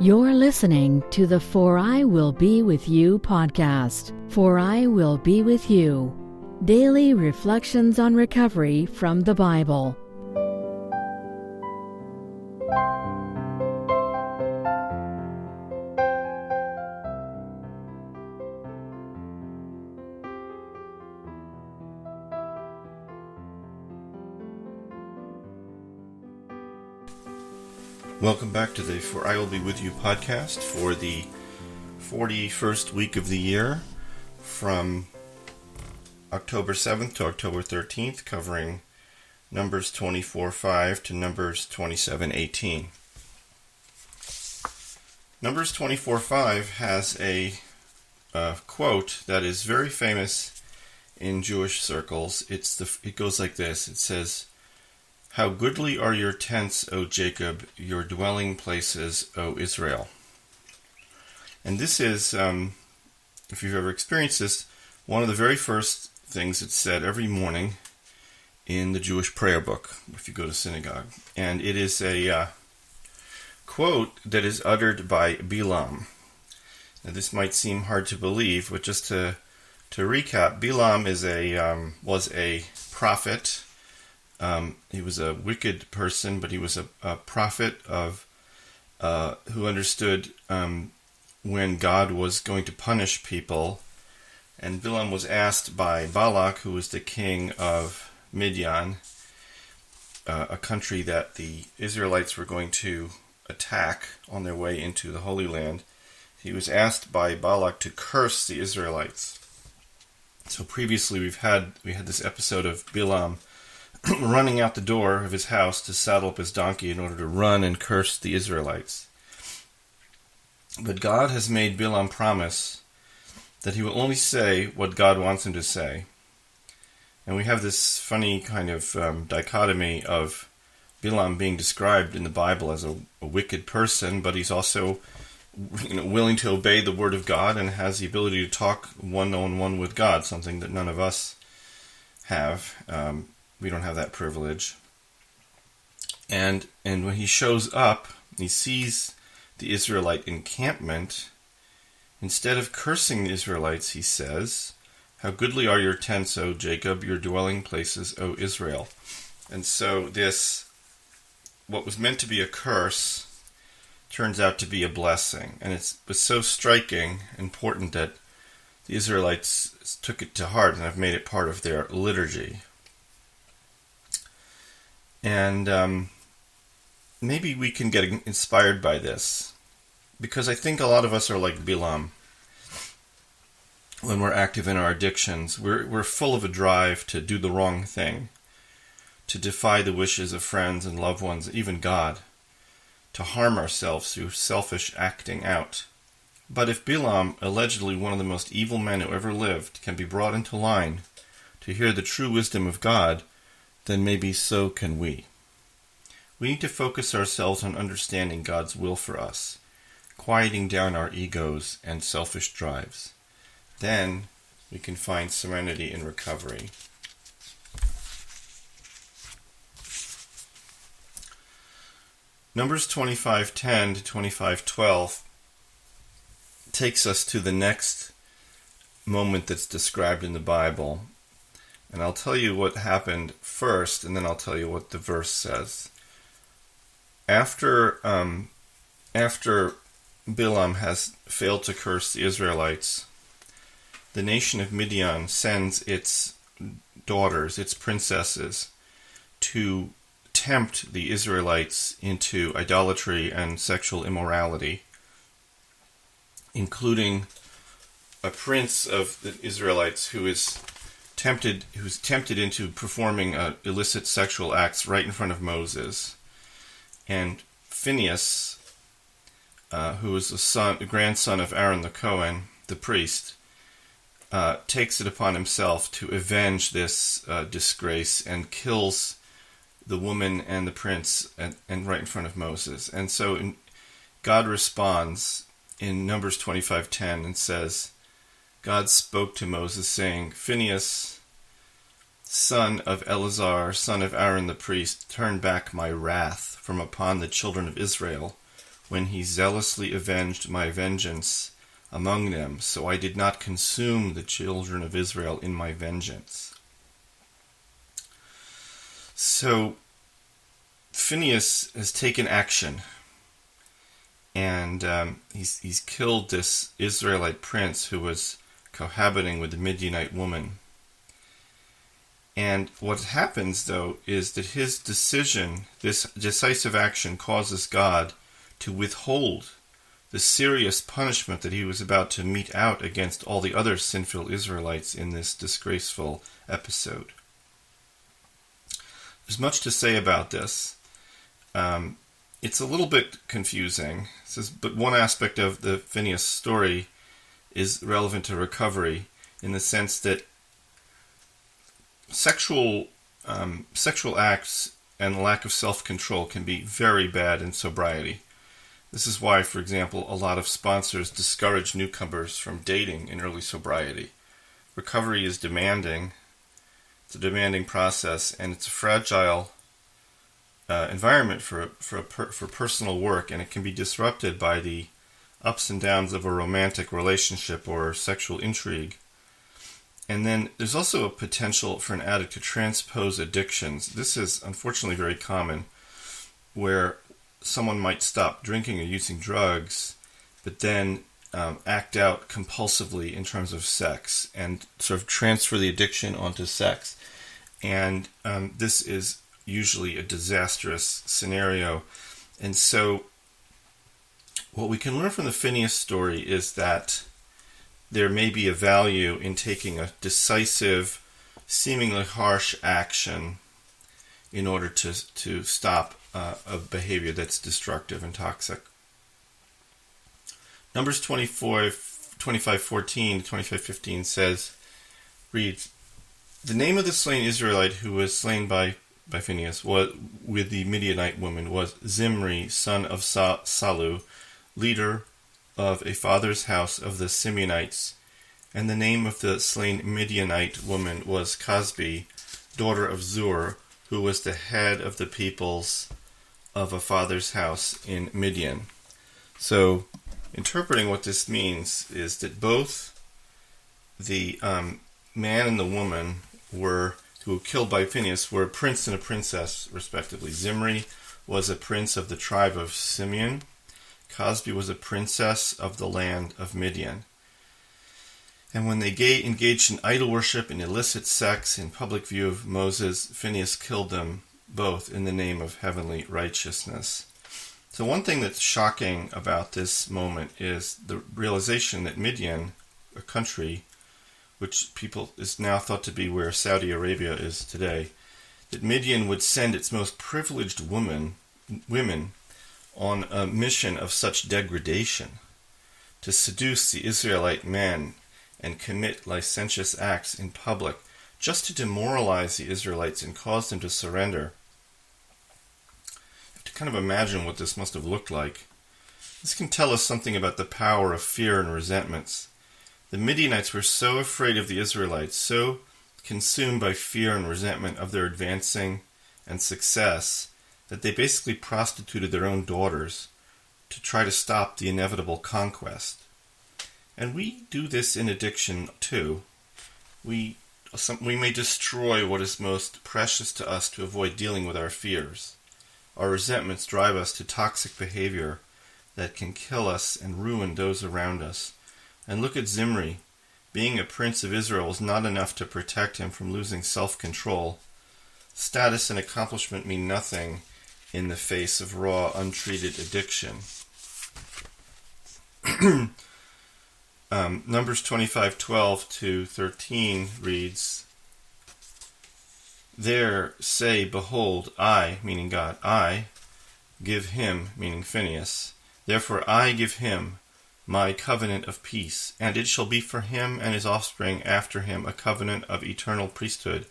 You're listening to the For I Will Be With You podcast. For I Will Be With You. Daily reflections on recovery from the Bible. Welcome back to the For I Will Be With You podcast for the 41st week of the year from October 7th to October 13th, covering Numbers 24:5 to Numbers 27:18. Numbers 24:5 has a quote that is very famous in Jewish circles. It goes like this. It says, "How goodly are your tents, O Jacob, your dwelling places, O Israel." And this is, if you've ever experienced this, one of the very first things that's said every morning in the Jewish prayer book, if you go to synagogue. And it is a quote that is uttered by Bilam. Now, this might seem hard to believe, but just to recap, Bilam was a prophet. He was a wicked person, but he was a prophet who understood when God was going to punish people. And Bilam was asked by Balak, who was the king of Midian, a country that the Israelites were going to attack on their way into the Holy Land. He was asked by Balak to curse the Israelites. So previously we had this episode of Bilam running out the door of his house to saddle up his donkey in order to run and curse the Israelites. But God has made Bilam promise that he will only say what God wants him to say. And we have this funny kind of dichotomy of Bilam being described in the Bible as a wicked person, but he's also willing to obey the word of God and has the ability to talk one-on-one with God, something that none of us have. We don't have that privilege. And when he shows up, he sees the Israelite encampment. Instead of cursing the Israelites, he says, "How goodly are your tents, O Jacob, your dwelling places, O Israel." And so what was meant to be a curse, turns out to be a blessing. And it was so striking, important, that the Israelites took it to heart and have made it part of their liturgy. And maybe we can get inspired by this, because I think a lot of us are like Bilam. When we're active in our addictions, we're full of a drive to do the wrong thing, to defy the wishes of friends and loved ones, even God, to harm ourselves through selfish acting out. But if Bilam, allegedly one of the most evil men who ever lived, can be brought into line to hear the true wisdom of God, then maybe so can we. We need to focus ourselves on understanding God's will for us, quieting down our egos and selfish drives. Then we can find serenity and recovery. Numbers 25:10 to 25:12 takes us to the next moment that's described in the Bible. And I'll tell you what happened first, and then I'll tell you what the verse says. After Bilam has failed to curse the Israelites, the nation of Midian sends its daughters, its princesses, to tempt the Israelites into idolatry and sexual immorality, including a prince of the Israelites who's tempted into performing illicit sexual acts right in front of Moses. And Phinehas, who was the grandson of Aaron the Cohen, the priest, takes it upon himself to avenge this disgrace and kills the woman and the prince and right in front of Moses. And so God responds in Numbers 25:10 and says, God spoke to Moses, saying, "Phinehas, son of Eleazar, son of Aaron the priest, turn back my wrath from upon the children of Israel, when he zealously avenged my vengeance among them, so I did not consume the children of Israel in my vengeance. So Phinehas has taken action, and he's killed this Israelite prince who was cohabiting with the Midianite woman. And what happens, though, is that his decision, this decisive action, causes God to withhold the serious punishment that he was about to mete out against all the other sinful Israelites in this disgraceful episode. There's much to say about this. It's a little bit confusing, but one aspect of the Phinehas story is relevant to recovery in the sense that sexual acts and lack of self-control can be very bad in sobriety. This is why, for example, a lot of sponsors discourage newcomers from dating in early sobriety. Recovery is demanding. It's a demanding process, and it's a fragile environment for personal work, and it can be disrupted by the ups and downs of a romantic relationship or sexual intrigue. And then there's also a potential for an addict to transpose addictions. This is unfortunately very common, where someone might stop drinking or using drugs, but then act out compulsively in terms of sex and sort of transfer the addiction onto sex. And this is usually a disastrous scenario. And so what we can learn from the Phinehas story is that there may be a value in taking a decisive, seemingly harsh action in order to stop a behavior that's destructive and toxic. Numbers 25:14 to 25:15 reads, "The name of the slain Israelite who was slain by Phinehas with the Midianite woman was Zimri, son of Salu, leader of a father's house of the Simeonites, and the name of the slain Midianite woman was Cosbi, daughter of Zur, who was the head of the peoples of a father's house in Midian." So, interpreting what this means is that both the man and the woman who were killed by Phinehas were a prince and a princess, respectively. Zimri was a prince of the tribe of Simeon. Cosbi was a princess of the land of Midian. And when they engaged in idol worship and illicit sex in public view of Moses, Phinehas killed them both in the name of heavenly righteousness. So one thing that's shocking about this moment is the realization that Midian, a country which is now thought to be where Saudi Arabia is today, that Midian would send its most privileged women on a mission of such degradation to seduce the Israelite men and commit licentious acts in public just to demoralize the Israelites and cause them to surrender. You have to kind of imagine what this must have looked like. This can tell us something about the power of fear and resentments. The Midianites were so afraid of the Israelites, so consumed by fear and resentment of their advancing and success, that they basically prostituted their own daughters to try to stop the inevitable conquest. And we do this in addiction too. We may destroy what is most precious to us to avoid dealing with our fears. Our resentments drive us to toxic behavior that can kill us and ruin those around us. And look at Zimri. Being a prince of Israel was not enough to protect him from losing self-control. Status and accomplishment mean nothing in the face of raw, untreated addiction. Numbers 25:12 to 13 reads, "There say, behold, I," meaning God, "I give him," meaning Phinehas, "therefore I give him my covenant of peace, and it shall be for him and his offspring after him a covenant of eternal priesthood,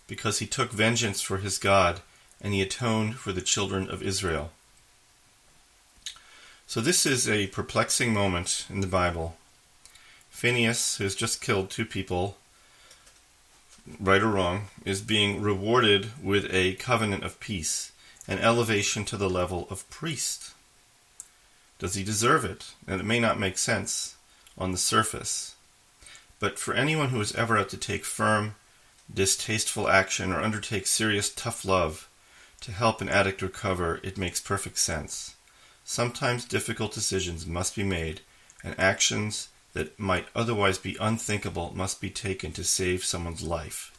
because he took vengeance for his God, and he atoned for the children of Israel." So this is a perplexing moment in the Bible. Phinehas, who has just killed two people, right or wrong, is being rewarded with a covenant of peace, an elevation to the level of priest. Does he deserve it? And it may not make sense on the surface. But for anyone who is ever out to take firm, distasteful action or undertake serious, tough love to help an addict recover, it makes perfect sense. Sometimes difficult decisions must be made, and actions that might otherwise be unthinkable must be taken to save someone's life.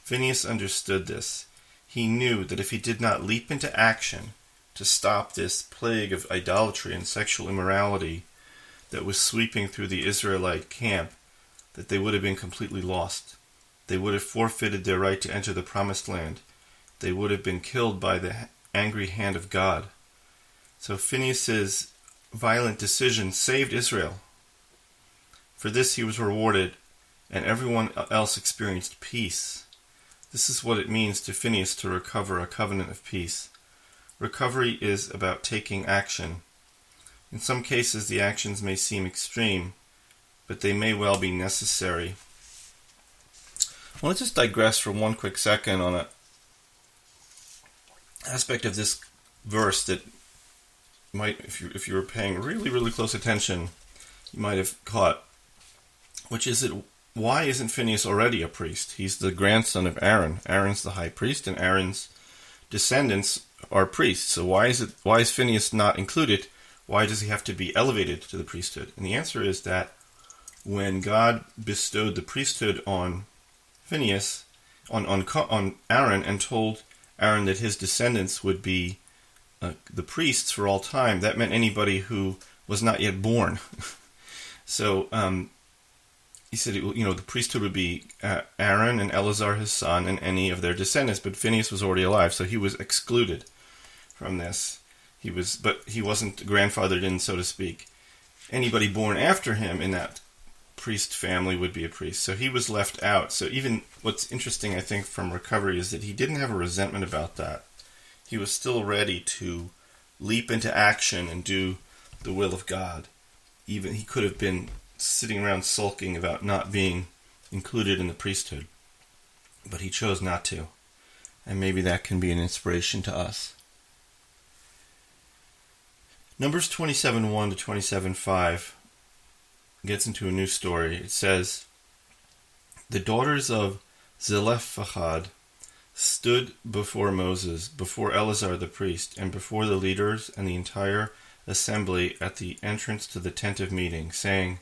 Phineas understood this. He knew that if he did not leap into action to stop this plague of idolatry and sexual immorality that was sweeping through the Israelite camp, that they would have been completely lost. They would have forfeited their right to enter the promised land. They would have been killed by the angry hand of God. So Phinehas's violent decision saved Israel. For this he was rewarded, and everyone else experienced peace. This is what it means to Phinehas to recover a covenant of peace. Recovery is about taking action. In some cases, the actions may seem extreme, but they may well be necessary. I want to just digress for one quick second on an aspect of this verse that might, if you were paying really, really close attention, you might have caught, which is that why isn't Phinehas already a priest? He's the grandson of Aaron. Aaron's the high priest, and Aaron's descendants are priests. So why is Phinehas not included? Why does he have to be elevated to the priesthood? And the answer is that when God bestowed the priesthood on Phinehas, on Aaron, and told Aaron that his descendants would be the priests for all time, that meant anybody who was not yet born. So he said, the priesthood would be Aaron and Eleazar his son and any of their descendants, but Phinehas was already alive, so he was excluded from this. But he wasn't grandfathered in, so to speak. Anybody born after him in that priest family would be a priest, so he was left out. So even what's interesting, I think, from recovery is that he didn't have a resentment about that. He was still ready to leap into action and do the will of God. Even he could have been sitting around sulking about not being included in the priesthood, but he chose not to, and maybe that can be an inspiration to us. Numbers 27:1 to 27:5 gets into a new story. It says, "The daughters of Zelophehad stood before Moses, before Eleazar the priest, and before the leaders and the entire assembly at the entrance to the tent of meeting, saying,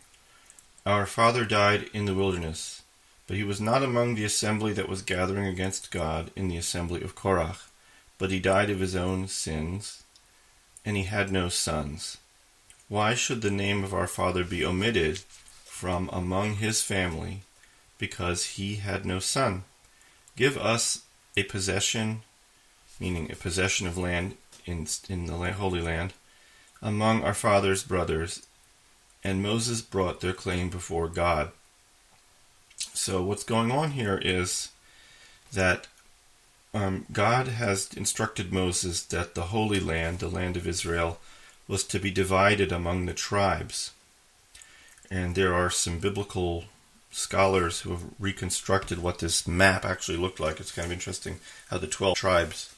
'Our father died in the wilderness, but he was not among the assembly that was gathering against God in the assembly of Korach, but he died of his own sins, and he had no sons. Why should the name of our father be omitted from among his family, because he had no son? Give us a possession,'" meaning a possession of land in the Holy Land, "among our father's brothers." And Moses brought their claim before God. So what's going on here is that God has instructed Moses that the Holy Land, the land of Israel, was to be divided among the tribes. And there are some biblical scholars who have reconstructed what this map actually looked like. It's kind of interesting how the 12 tribes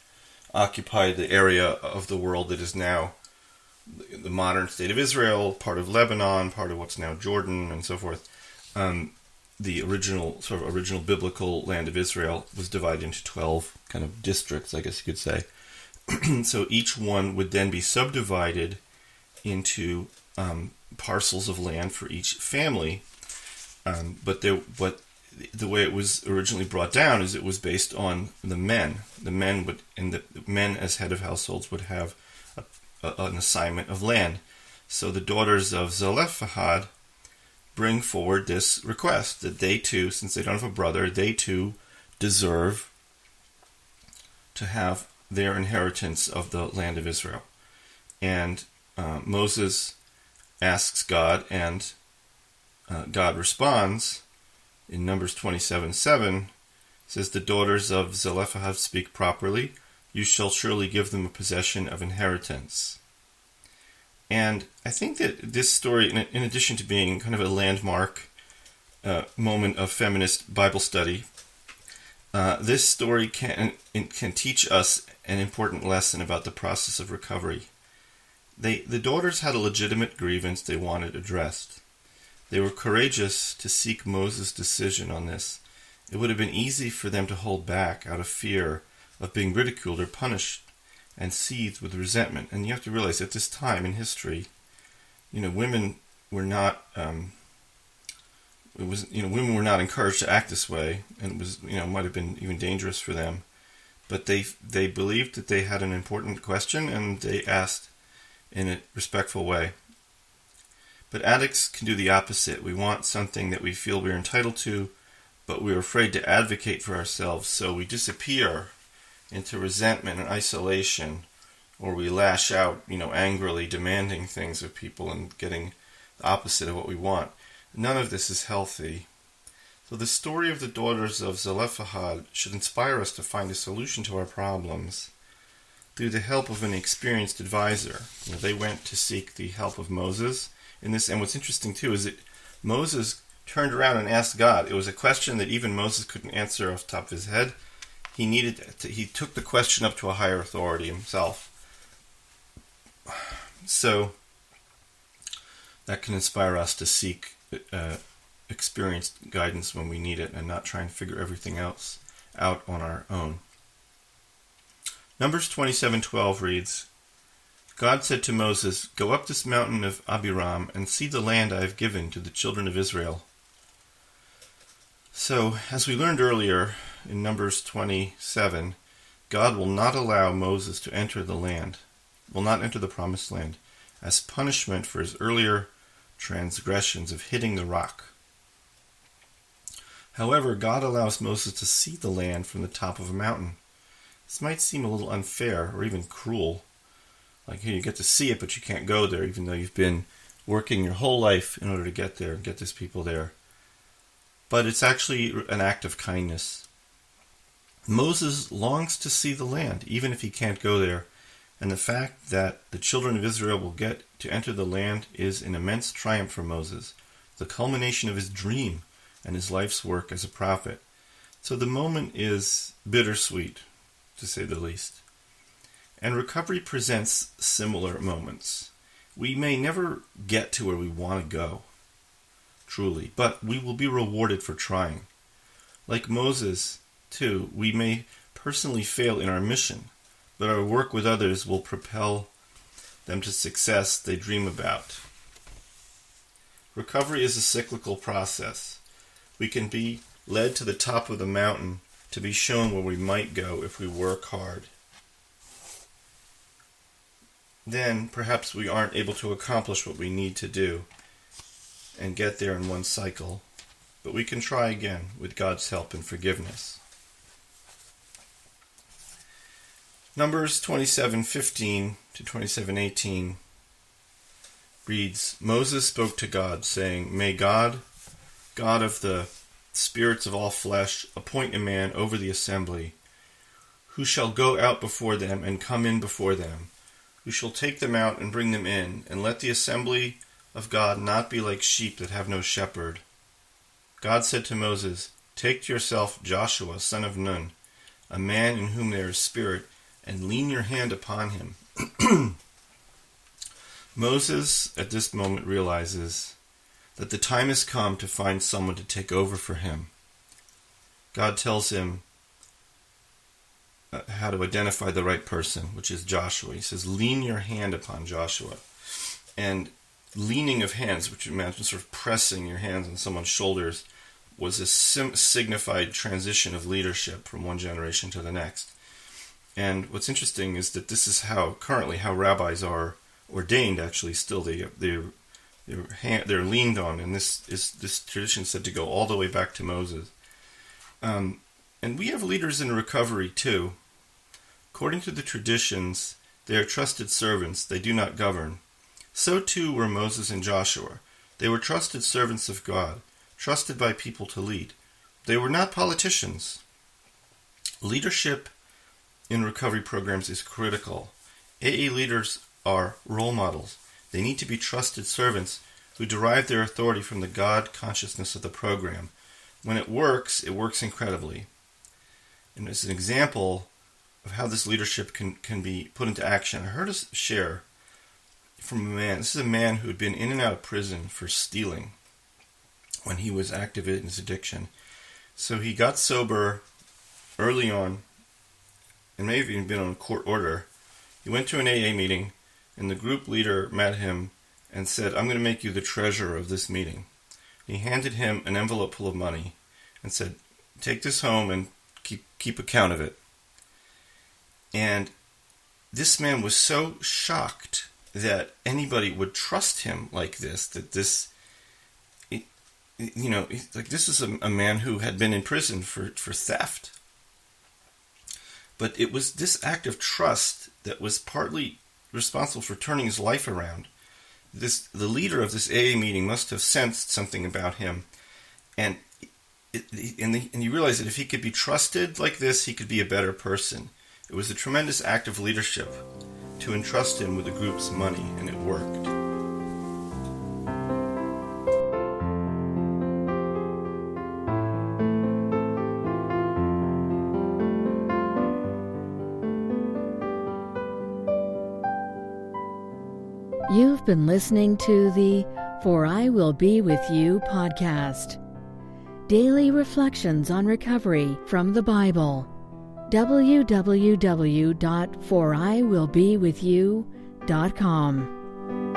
occupied the area of the world that is now the modern state of Israel, part of Lebanon, part of what's now Jordan, and so forth. The original biblical land of Israel was divided into 12 kind of districts, I guess you could say. So each one would then be subdivided into parcels of land for each family. But the way it was originally brought down is it was based on the men. The men as head of households would have an assignment of land. So the daughters of Zelophehad bring forward this request that they too, since they don't have a brother, they too deserve to have their inheritance of the land of Israel. And Moses asks God, and God responds in Numbers 27:7, says, "The daughters of Zelophehad speak properly. You shall surely give them a possession of inheritance." And I think that this story, in addition to being kind of a landmark moment of feminist Bible study, this story can teach us an important lesson about the process of recovery. The daughters had a legitimate grievance they wanted addressed. They were courageous to seek Moses' decision on this. It would have been easy for them to hold back out of fear of being ridiculed or punished and seethed with resentment. And you have to realize at this time in history, women were not women were not encouraged to act this way, and it was might have been even dangerous for them. But they believed that they had an important question, and they asked in a respectful way. But addicts can do the opposite. We want something that we feel we're entitled to, but we're afraid to advocate for ourselves, so we disappear into resentment and isolation, or we lash out, angrily demanding things of people and getting the opposite of what we want. None of this is healthy. So the story of the daughters of Zelophehad should inspire us to find a solution to our problems through the help of an experienced advisor. They went to seek the help of Moses in this, and what's interesting too is that Moses turned around and asked God. It was a question that even Moses couldn't answer off the top of his head. He took the question up to a higher authority himself. So that can inspire us to seek experienced guidance when we need it and not try and figure everything else out on our own. Numbers 27:12 reads, God said to Moses, "Go up this mountain of Abiram and see the land I have given to the children of Israel." So, as we learned earlier in Numbers 27, God will not allow Moses to enter the land, will not enter the promised land, as punishment for his earlier transgressions of hitting the rock. However, God allows Moses to see the land from the top of a mountain. This might seem a little unfair or even cruel. Like, here you get to see it, but you can't go there, even though you've been working your whole life in order to get there and get these people there. But it's actually an act of kindness. Moses longs to see the land, even if he can't go there. And the fact that the children of Israel will get to enter the land is an immense triumph for Moses, the culmination of his dream and his life's work as a prophet. So the moment is bittersweet, to say the least. And recovery presents similar moments. We may never get to where we want to go, truly, but we will be rewarded for trying. Like Moses, too, we may personally fail in our mission, but our work with others will propel them to success they dream about. Recovery is a cyclical process. We can be led to the top of the mountain to be shown where we might go if we work hard. Then perhaps we aren't able to accomplish what we need to do and get there in one cycle, but we can try again with God's help and forgiveness. Numbers 27:15 to 27:18 reads, Moses spoke to God, saying, "May God, God of the spirits of all flesh, appoint a man over the assembly, who shall go out before them and come in before them, who shall take them out and bring them in, and let the assembly of God not be like sheep that have no shepherd." God said to Moses, "Take to yourself Joshua, son of Nun, a man in whom there is spirit, and lean your hand upon him." Moses, at this moment, realizes that the time has come to find someone to take over for him. God tells him how to identify the right person, which is Joshua. He says, lean your hand upon Joshua. And leaning of hands, which you imagine sort of pressing your hands on someone's shoulders, was a signified transition of leadership from one generation to the next. And what's interesting is that this is currently how rabbis are ordained. Actually, still they're leaned on, and this tradition is said to go all the way back to Moses. And we have leaders in recovery too. According to the traditions, they are trusted servants; they do not govern. So too were Moses and Joshua. They were trusted servants of God, trusted by people to lead. They were not politicians. Leadership in recovery programs is critical. AA leaders are role models. They need to be trusted servants who derive their authority from the God consciousness of the program. When it works incredibly. And as an example of how this leadership can be put into action, I heard us share from a man. This is a man who had been in and out of prison for stealing when he was active in his addiction. So he got sober early on, and may have even been on a court order. He went to an AA meeting, and the group leader met him and said, "I'm going to make you the treasurer of this meeting." He handed him an envelope full of money and said, "Take this home and keep account of it." And this man was so shocked that anybody would trust him like this, that this, like this is a man who had been in prison for theft. But it was this act of trust that was partly responsible for turning his life around. The leader of this AA meeting must have sensed something about him, and he realized that if he could be trusted like this, he could be a better person. It was a tremendous act of leadership to entrust him with the group's money, and it worked. You've been listening to the For I Will Be With You podcast. Daily reflections on recovery from the Bible. www.foriwillbewithyou.com